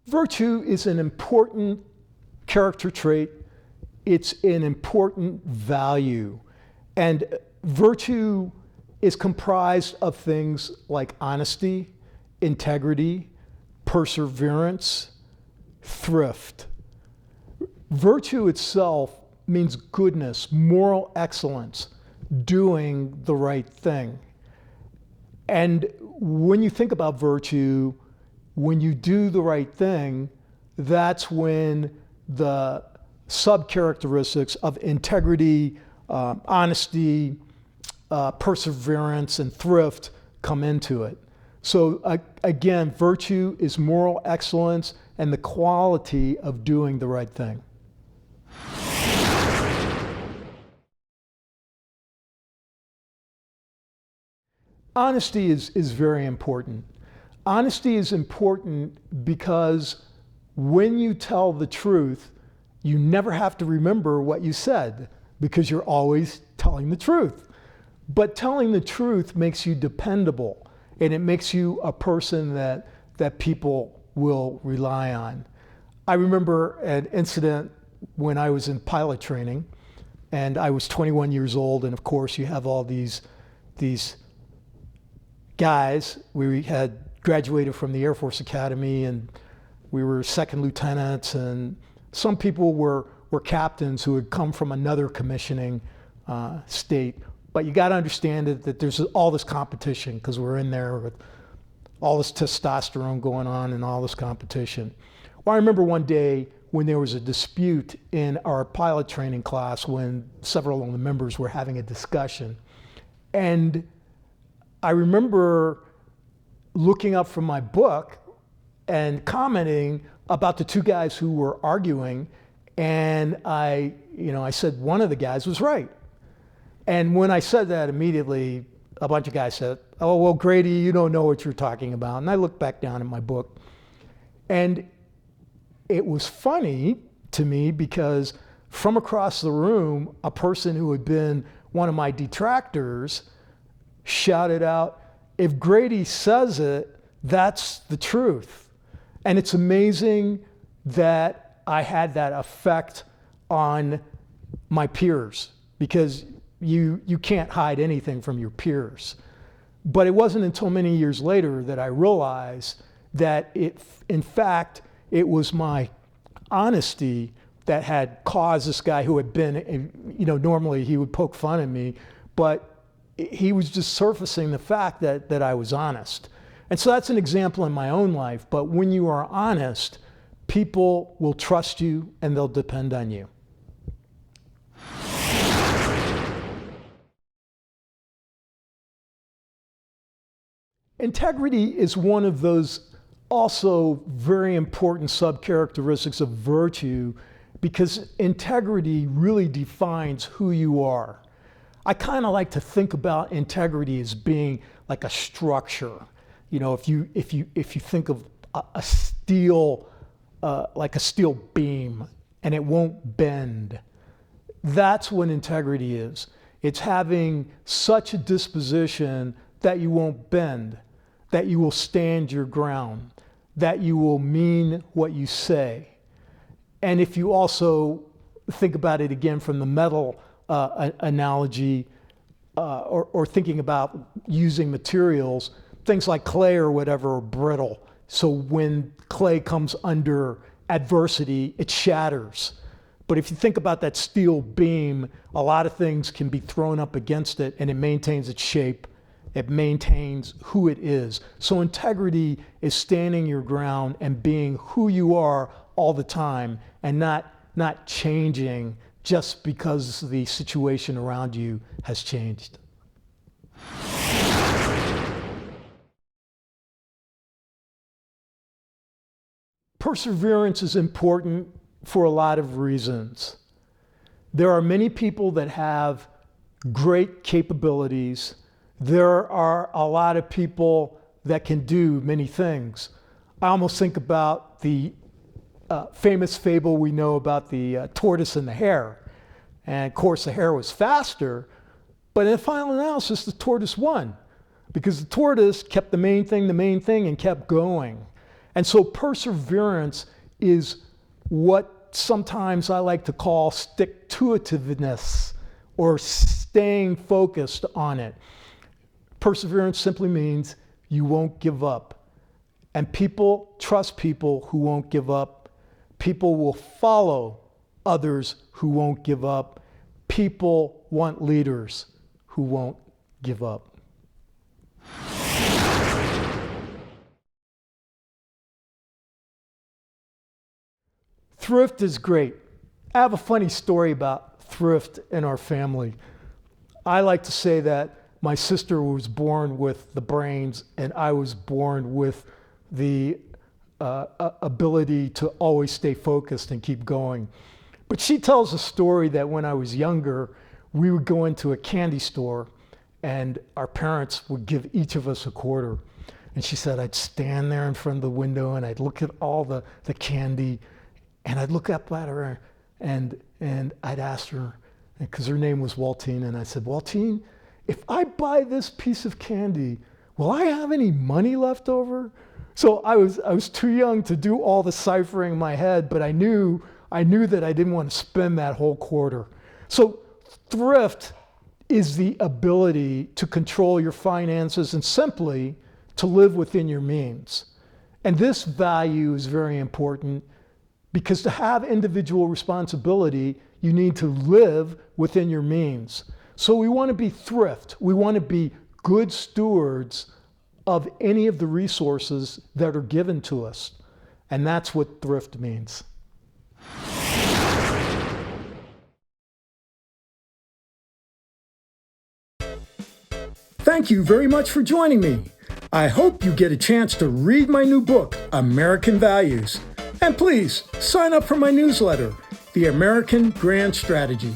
Virtue is an important character trait. It's an important value. And virtue is comprised of things like honesty, integrity, perseverance, thrift. Virtue itself means goodness, moral excellence, doing the right thing. And when you think about virtue, when you do the right thing, that's when the sub-characteristics of integrity, honesty, perseverance, and thrift come into it. So again, virtue is moral excellence and the quality of doing the right thing. Honesty is very important. Honesty is important because when you tell the truth, you never have to remember what you said because you're always telling the truth. But telling the truth makes you dependable, and it makes you a person that people will rely on. I remember an incident when I was in pilot training, and I was 21 years old, and of course you have all these guys. We had graduated from the Air Force Academy, and we were second lieutenants, and some people were captains who had come from another commissioning state. But you got to understand that there's all this competition because we're in there with all this testosterone going on and all this competition. Well, I remember one day when there was a dispute in our pilot training class when several of the members were having a discussion. And I remember looking up from my book and commenting about the two guys who were arguing. And I said one of the guys was right. And when I said that, immediately a bunch of guys said, "Oh, well, Grady, you don't know what you're talking about." And I looked back down at my book. And it was funny to me because from across the room, a person who had been one of my detractors shouted out, "If Grady says it, that's the truth." And it's amazing that I had that effect on my peers because you can't hide anything from your peers. But it wasn't until many years later that I realized that in fact, it was my honesty that had caused this guy who had been, normally he would poke fun at me, but he was just surfacing the fact that I was honest. And so that's an example in my own life. But when you are honest, people will trust you and they'll depend on you. Integrity is one of those also very important sub-characteristics of virtue because integrity really defines who you are. I kind of like to think about integrity as being like a structure. If you think of a steel, like a steel beam, and it won't bend, that's what integrity is. It's having such a disposition that you won't bend, that you will stand your ground, that you will mean what you say. And if you also think about it again from the metal analogy, or thinking about using materials, things like clay or whatever are brittle. So when clay comes under adversity, it shatters. But if you think about that steel beam, a lot of things can be thrown up against it and it maintains its shape. It maintains who it is. So integrity is standing your ground and being who you are all the time and not changing just because the situation around you has changed. Perseverance is important for a lot of reasons. There are many people that have great capabilities. There are a lot of people that can do many things. I almost think about the famous fable we know about the tortoise and the hare. And of course the hare was faster, but in the final analysis the tortoise won because the tortoise kept the main thing and kept going. And so perseverance is what sometimes I like to call stick-to-itiveness, or staying focused on it. Perseverance simply means you won't give up. And people trust people who won't give up. People will follow others who won't give up. People want leaders who won't give up. Thrift is great. I have a funny story about thrift in our family. I like to say that my sister was born with the brains and I was born with the ability to always stay focused and keep going. But she tells a story that when I was younger, we would go into a candy store and our parents would give each of us a quarter. And she said, I'd stand there in front of the window and I'd look at all the candy, and I'd look up at her and I'd ask her, because her name was Waltine, and I said, Waltine, if I buy this piece of candy, will I have any money left over? So I was too young to do all the ciphering in my head, but I knew that I didn't want to spend that whole quarter. So thrift is the ability to control your finances and simply to live within your means. And this value is very important, because to have individual responsibility, you need to live within your means. So we want to be thrift. We want to be good stewards of any of the resources that are given to us. And that's what thrift means. Thank you very much for joining me. I hope you get a chance to read my new book, American Values. And please sign up for my newsletter, The American Grand Strategy.